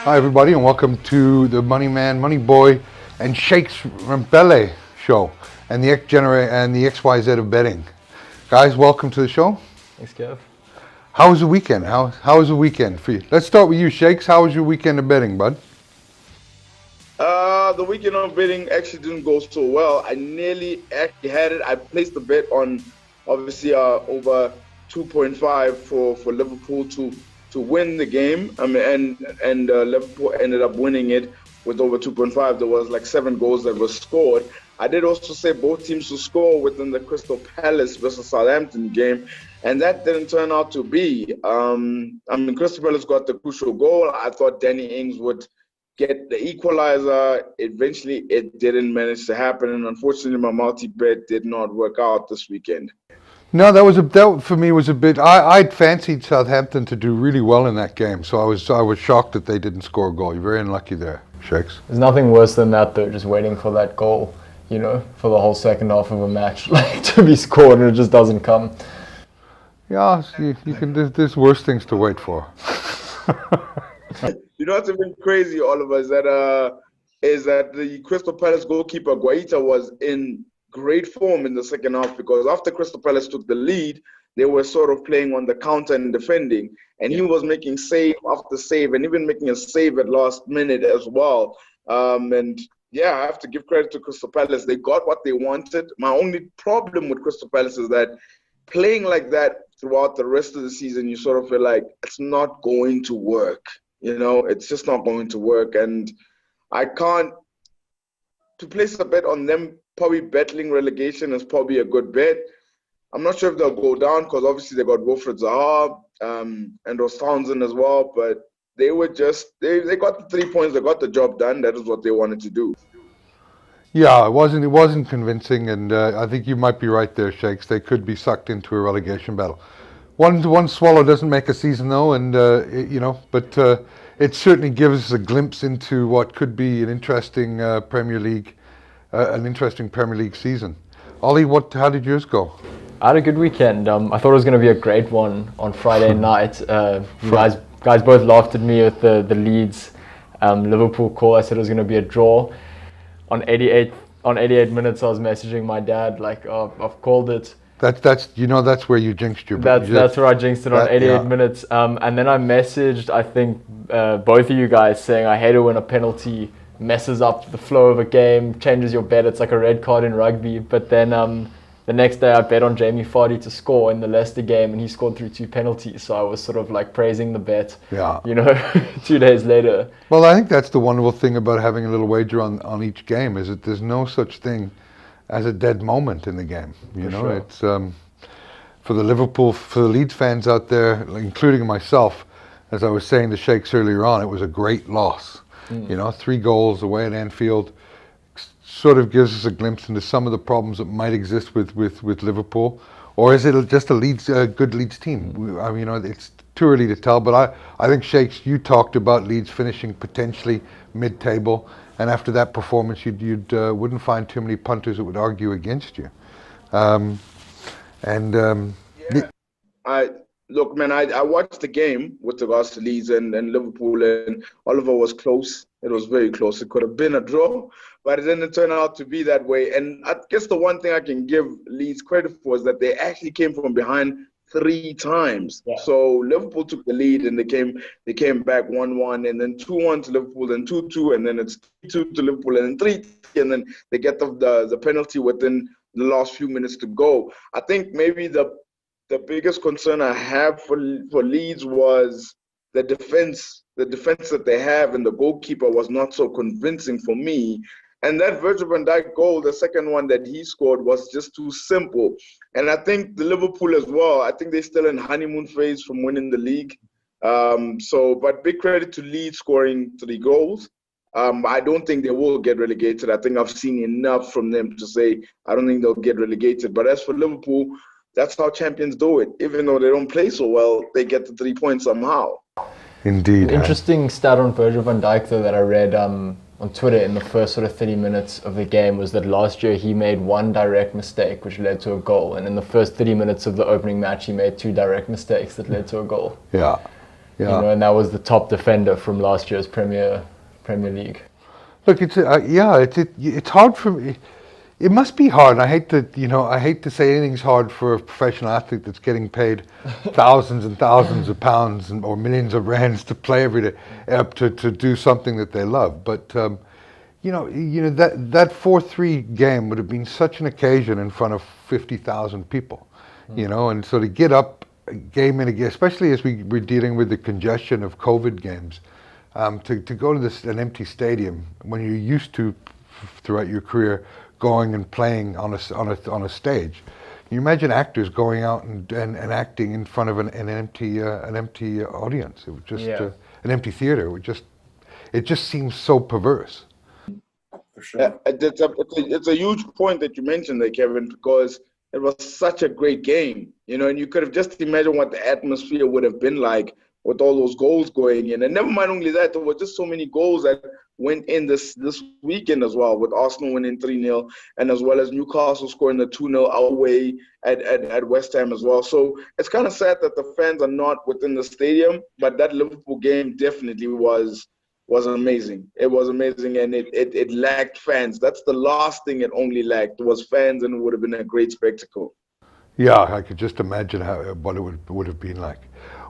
Hi everybody and welcome to the MoneyMan, Money Boy and Shakes Rembele show and the XYZ of betting. Guys, welcome to the show. Thanks, Kev. How was the weekend? How was the weekend for you? Let's start with you, Shakes. How was your weekend of betting, bud? The weekend of betting actually didn't go so well. I nearly actually had it. I placed a bet on obviously over 2.5 for Liverpool to win the game. And Liverpool ended up winning it with over 2.5. There was like 7 goals that were scored. I did also say both teams to score within the Crystal Palace versus Southampton game, and that didn't turn out to be. Crystal Palace got the crucial goal. I thought Danny Ings would get the equalizer. Eventually, it didn't manage to happen, and unfortunately, my multi-bet did not work out this weekend. No, that for me was a bit. I'd fancied Southampton to do really well in that game, so I was shocked that they didn't score a goal. You're very unlucky there, Shakes. There's nothing worse than that, though, just waiting for that goal, for the whole second half of a match, to be scored, and it just doesn't come. Yeah, you can. There's worse things to wait for. You know what's even crazy, Oliver, is that the Crystal Palace goalkeeper Guaita was in great form in the second half, because after Crystal Palace took the lead, they were sort of playing on the counter and defending, and he was making save after save and even making a save at last minute as well. And yeah, I have to give credit to Crystal Palace. They got what they wanted. My only problem with Crystal Palace is that playing like that throughout the rest of the season, you sort of feel like it's not going to work. It's just not going to work. And to place a bet on them probably battling relegation is probably a good bet. I'm not sure if they'll go down, because obviously they got Wilfred Zaha and Ross Townsend as well, but they were they got the 3 points, they got the job done. That is what they wanted to do. Yeah, it wasn't convincing, and I think you might be right there, Shakes. They could be sucked into a relegation battle. One swallow doesn't make a season, though, and but it certainly gives us a glimpse into what could be an interesting Premier League season. Ollie, how did yours go? I had a good weekend. I thought it was going to be a great one on Friday night. You guys both laughed at me with the Leeds Liverpool call. I said it was going to be a draw. On 88 minutes, I was messaging my dad like, "Oh, I've called it." That's where you jinxed your bet. That's where I jinxed it on 88 minutes. And then I messaged, I think, both of you guys saying I hate it when a penalty messes up the flow of a game, changes your bet. It's like a red card in rugby. But then the next day I bet on Jamie Vardy to score in the Leicester game, and he scored through 2 penalties. So I was sort of like praising the bet, 2 days later. Well, I think that's the wonderful thing about having a little wager on each game, is that there's no such thing as a dead moment in the game. Sure. It's for the Leeds fans out there, including myself, as I was saying to Shakes earlier on, it was a great loss. 3 goals away at Anfield sort of gives us a glimpse into some of the problems that might exist with Liverpool. Or is it just a good Leeds team? It's too early to tell, but I think, Shakes, you talked about Leeds finishing potentially mid-table, and after that performance, you wouldn't find too many punters that would argue against you. Look, man, I watched the game with regards to Leeds and Liverpool, and Oliver was close. It was very close. It could have been a draw, but it didn't turn out to be that way. And I guess the one thing I can give Leeds credit for is that they actually came from behind 3 times. Yeah. So Liverpool took the lead, and they came back 1-1, and then 2-1 to Liverpool, then 2-2, and then it's 3-2 to Liverpool, and then 3-3, and then they get the penalty within the last few minutes to go. I think maybe the biggest concern I have for Leeds was the defense. The defense that they have, and the goalkeeper was not so convincing for me. And that Virgil van Dijk goal, the second one that he scored, was just too simple. And I think the Liverpool as well, I think they're still in honeymoon phase from winning the league. But big credit to Leeds scoring 3 goals. I don't think they will get relegated. I think I've seen enough from them to say I don't think they'll get relegated. But as for Liverpool, that's how champions do it. Even though they don't play so well, they get the 3 points somehow. Indeed. Interesting stat on Virgil van Dijk, though, that I read on Twitter in the first sort of 30 minutes of the game was that last year he made 1 direct mistake, which led to a goal. And in the first 30 minutes of the opening match, he made 2 direct mistakes that led to a goal. Yeah. Yeah. and that was the top defender from last year's Premier League. Look, it's hard for me. It must be hard. I hate to say anything's hard for a professional athlete that's getting paid thousands and thousands of pounds or millions of rands to play every day, to do something that they love. But that 4-3 game would have been such an occasion in front of 50,000 people, and so to get up game in again, especially as we're dealing with the congestion of COVID games, to go to an empty stadium when you're used to throughout your career going and playing on a stage. You imagine actors going out and acting in front of an empty audience. It would just an empty theater. It just seems so perverse. For sure. It's a huge point that you mentioned there, Kevin, because it was such a great game, and you could have just imagined what the atmosphere would have been like with all those goals going in. And never mind only that, there were just so many goals that went in this weekend as well, with Arsenal winning 3-0, and as well as Newcastle scoring the 2-0 away at West Ham as well. So it's kind of sad that the fans are not within the stadium, but that Liverpool game definitely was amazing. It was amazing, and it lacked fans. That's the last thing it only lacked, was fans, and it would have been a great spectacle. Yeah, I could just imagine what it would have been like.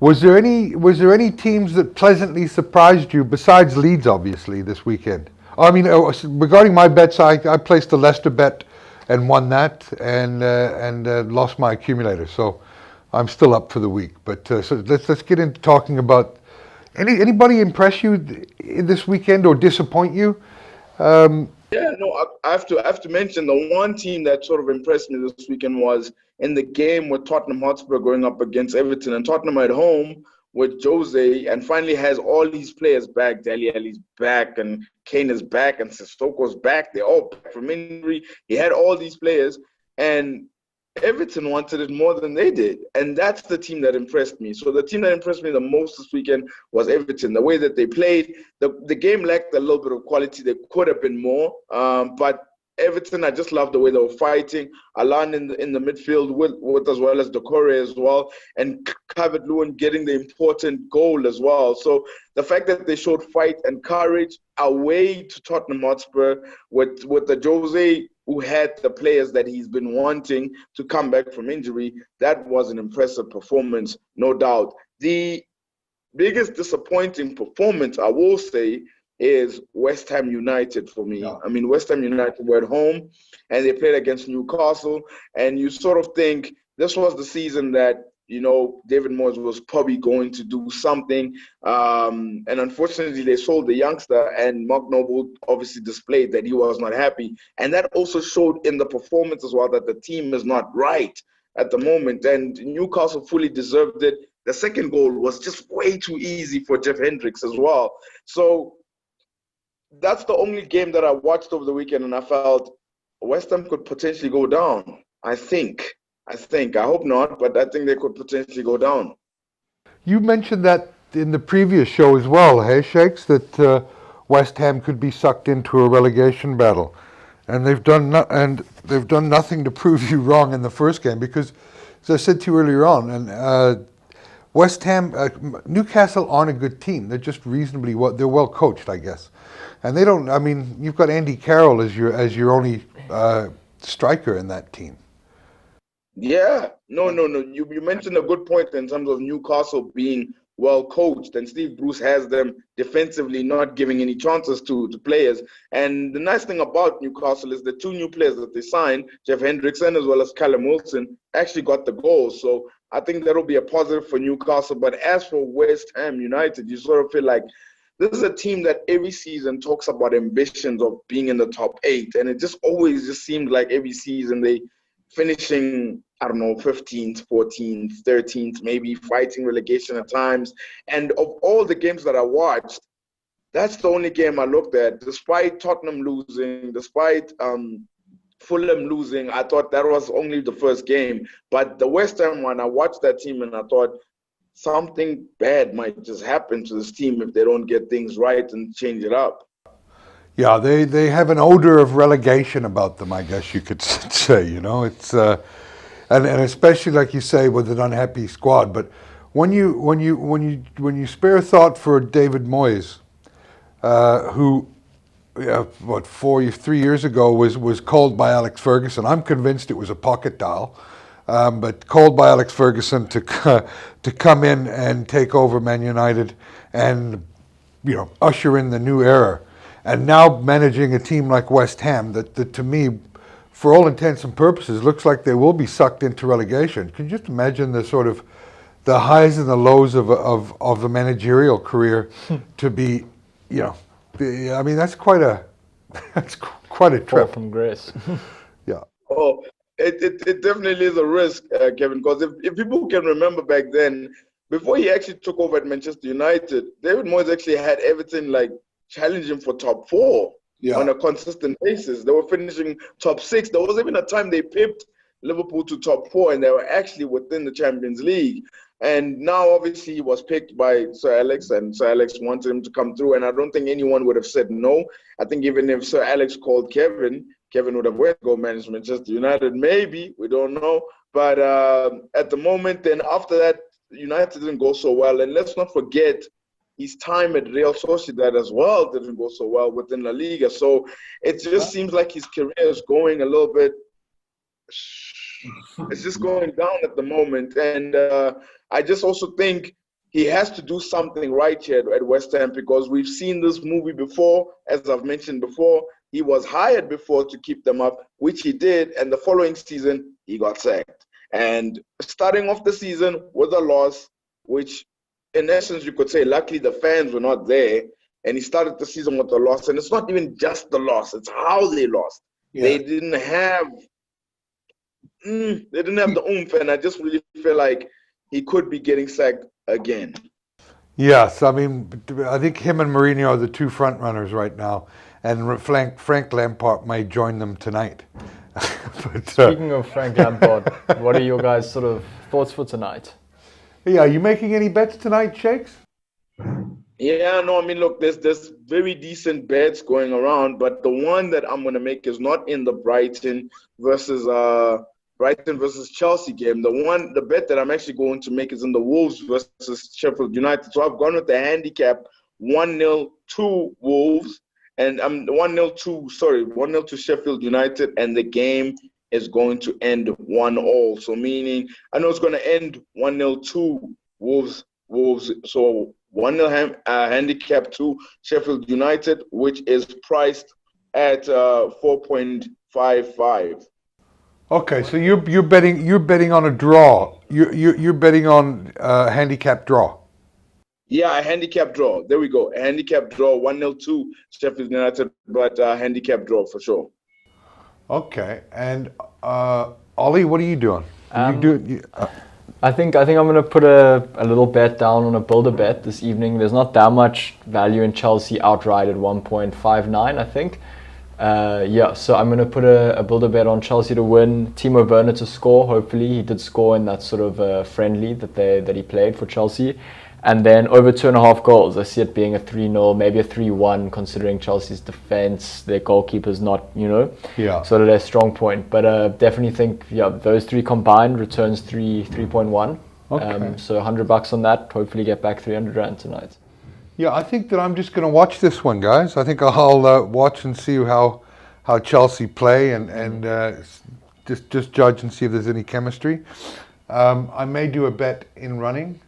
Was there any teams that pleasantly surprised you besides Leeds, obviously, this weekend? I mean, regarding my bets, I placed a Leicester bet and won that, and lost my accumulator. So I'm still up for the week. But so let's get into talking about anybody impress you this weekend or disappoint you? Yeah, no, I have to mention the one team that sort of impressed me this weekend was in the game with Tottenham Hotspur going up against Everton, and Tottenham at home with Jose, and finally has all these players back. Dele Alli's back, and Kane is back, and Sissoko's back. They're all back from injury. He had all these players, and Everton wanted it more than they did. And that's the team that impressed me. So the team that impressed me the most this weekend was Everton. The way that they played, the game lacked a little bit of quality. There could have been more, but Everton, I just love the way they were fighting. Alan in the midfield with as well as Decore as well, and Calvert-Lewin getting the important goal as well. So the fact that they showed fight and courage away to Tottenham Hotspur with the Jose, who had the players that he's been wanting to come back from injury, that was an impressive performance, no doubt. The biggest disappointing performance, I will say, is West Ham United for me. Yeah. I mean, West Ham United were at home and they played against Newcastle, and you sort of think this was the season that, David Moyes was probably going to do something. And unfortunately, they sold the youngster, and Mark Noble obviously displayed that he was not happy. And that also showed in the performance as well, that the team is not right at the moment. And Newcastle fully deserved it. The second goal was just way too easy for Jeff Hendricks as well. So that's the only game that I watched over the weekend, and I felt West Ham could potentially go down. I think. I hope not, but I think they could potentially go down. You mentioned that in the previous show as well, hey, Shakes, that West Ham could be sucked into a relegation battle, and they've done nothing to prove you wrong in the first game, because, as I said to you earlier on, and West Ham, Newcastle aren't a good team. They're just reasonably they're well coached, I guess. And they don't. I mean, you've got Andy Carroll as your only striker in that team. Yeah, no. You mentioned a good point in terms of Newcastle being well coached, and Steve Bruce has them defensively not giving any chances to players. And the nice thing about Newcastle is the two new players that they signed, Jeff Hendrickson as well as Callum Wilson, actually got the goals. So I think that'll be a positive for Newcastle. But as for West Ham United, you sort of feel like this is a team that every season talks about ambitions of being in the top 8. And it just always just seemed like every season they finishing, 15th, 14th, 13th, maybe fighting relegation at times. And of all the games that I watched, that's the only game I looked at. Despite Tottenham losing, despite Fulham losing, I thought that was only the first game. But the West Ham one, I watched that team and I thought something bad might just happen to this team if they don't get things right and change it up. Yeah, they have an odor of relegation about them, I guess you could say. It's and especially like you say with an unhappy squad. But when you spare thought for David Moyes, who, what 3 years ago was called by Alex Ferguson. I'm convinced it was a pocket dial, but called by Alex Ferguson to come in and take over Man United and usher in the new era. And now managing a team like West Ham that to me, for all intents and purposes, looks like they will be sucked into relegation. Can you just imagine the sort of the highs and the lows of the managerial career to be, I mean, that's quite a Fall trip. from grace. Yeah. Oh, it definitely is a risk, Kevin, because if people can remember back then, before he actually took over at Manchester United, David Moyes actually had everything like challenging for top four on a consistent basis. They were finishing top six. There was even a time they pipped Liverpool to top four, and they were actually within the Champions League. And now, obviously, he was picked by Sir Alex, and Sir Alex wanted him to come through. And I don't think anyone would have said no. I think even if Sir Alex called Kevin would have went to go manage Manchester United. Maybe, we don't know. But at the moment, then after that, United didn't go so well. And let's not forget, his time at Real Sociedad as well didn't go so well within La Liga. So it just seems like his career is going a little bit, it's just going down at the moment. And I just also think he has to do something right here at West Ham, because we've seen this movie before. As I've mentioned before, he was hired before to keep them up, which he did. And the following season, he got sacked. And starting off the season with a loss, which in essence, you could say, luckily the fans were not there, and he started the season with a loss. And it's not even just the loss; it's how they lost. Yeah. They didn't have the oomph, and I just really feel like he could be getting sacked again. Yes, I mean, I think him and Mourinho are the two front runners right now, and Frank Lampard may join them tonight. But, speaking of Frank Lampard, what are your guys' sort of thoughts for tonight? Yeah, are you making any bets tonight, Shakes? Yeah, no, I mean, look, there's very decent bets going around, but the one that I'm going to make is not in the Brighton versus Chelsea game. The bet that I'm actually going to make is in the Wolves versus Sheffield United. So I've gone with the handicap 1-0 to Wolves, and I'm 1-0 to Sheffield United, and the game is going to end 1-1. So meaning, I know it's going to end 1-0 to Wolves. So 1-0 handicap to Sheffield United, which is priced at 4.55. Okay, so you're betting on a draw. You're betting on handicap draw. Yeah, a handicap draw. There we go. A handicap draw, 1-0 to Sheffield United, but handicap draw for sure. Okay, and Ollie, what are you doing? I think I'm going to put a little bet down on a builder bet this evening. There's not that much value in Chelsea outright at 1.59, I think. So I'm going to put a builder bet on Chelsea to win, Timo Werner to score. Hopefully, he did score in that sort of friendly that he played for Chelsea. And then over 2.5 goals. I see it being a 3-0, maybe a 3-1, considering Chelsea's defense, their goalkeeper's not, sort of their strong point. But definitely think, those three combined returns 3.1. Okay. So $100 on that. Hopefully get back 300 Rand tonight. Yeah, I think that I'm just going to watch this one, guys. I think I'll watch and see how Chelsea play and just judge and see if there's any chemistry. I may do a bet in running.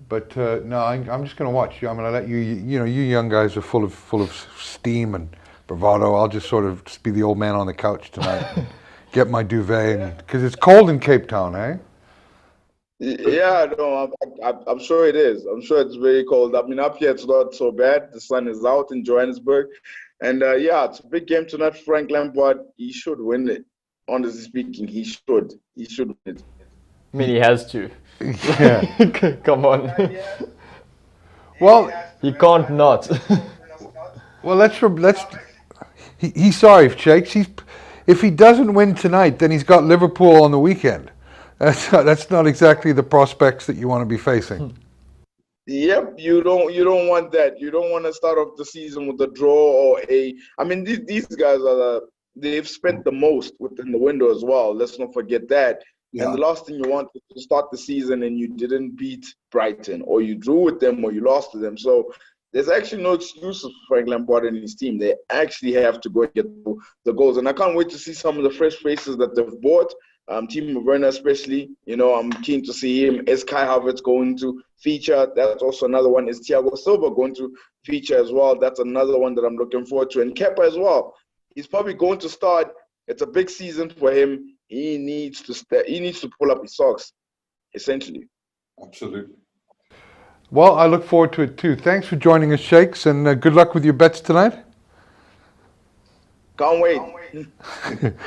But no, I'm just going to watch. I'm going to let you. You young guys are full of steam and bravado. I'll just sort of be the old man on the couch tonight, and get my duvet, because it's cold in Cape Town, eh? Yeah, no, I'm sure it is. I'm sure it's very cold. I mean, up here it's not so bad. The sun is out in Johannesburg, and it's a big game tonight. Frank Lampard, he should win it. Honestly speaking, he should win it. I mean, he has to. Yeah. Come on. Well, he can't not. Well, he's sorry, Shakes. If he doesn't win tonight, then he's got Liverpool on the weekend. That's not exactly the prospects that you want to be facing. Yep, you don't want that. You don't want to start off the season with a draw or I mean, these guys they've spent the most within the window as well. Let's not forget that. And the last thing you want is to start the season and you didn't beat Brighton, or you drew with them, or you lost to them. So there's actually no excuses for Frank Lampard and his team. They actually have to go and get the goals. And I can't wait to see some of the fresh faces that they've bought. Timo Werner especially, I'm keen to see him. Is Kai Havertz going to feature? That's also another one. Is Thiago Silva going to feature as well? That's another one that I'm looking forward to. And Kepa as well. He's probably going to start. It's a big season for him. He needs to pull up his socks, essentially. Absolutely. Well, I look forward to it too. Thanks for joining us, Shakes, and good luck with your bets tonight. Can't wait.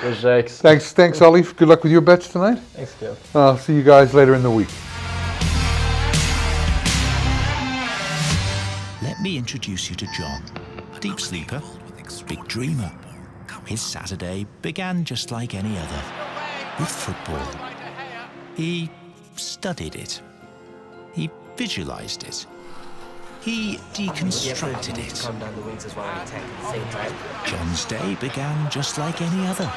Cheers, Shakes. Thanks, Ollie. Good luck with your bets tonight. Thanks, Kev. I'll see you guys later in the week. Let me introduce you to John, a deep sleeper, big dreamer. His Saturday began just like any other, with football. He studied it. He visualized it. He deconstructed it. John's day began just like any other.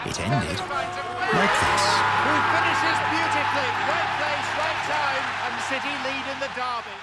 It ended like this. Who finishes beautifully. Right place, right time, and City lead in the derby.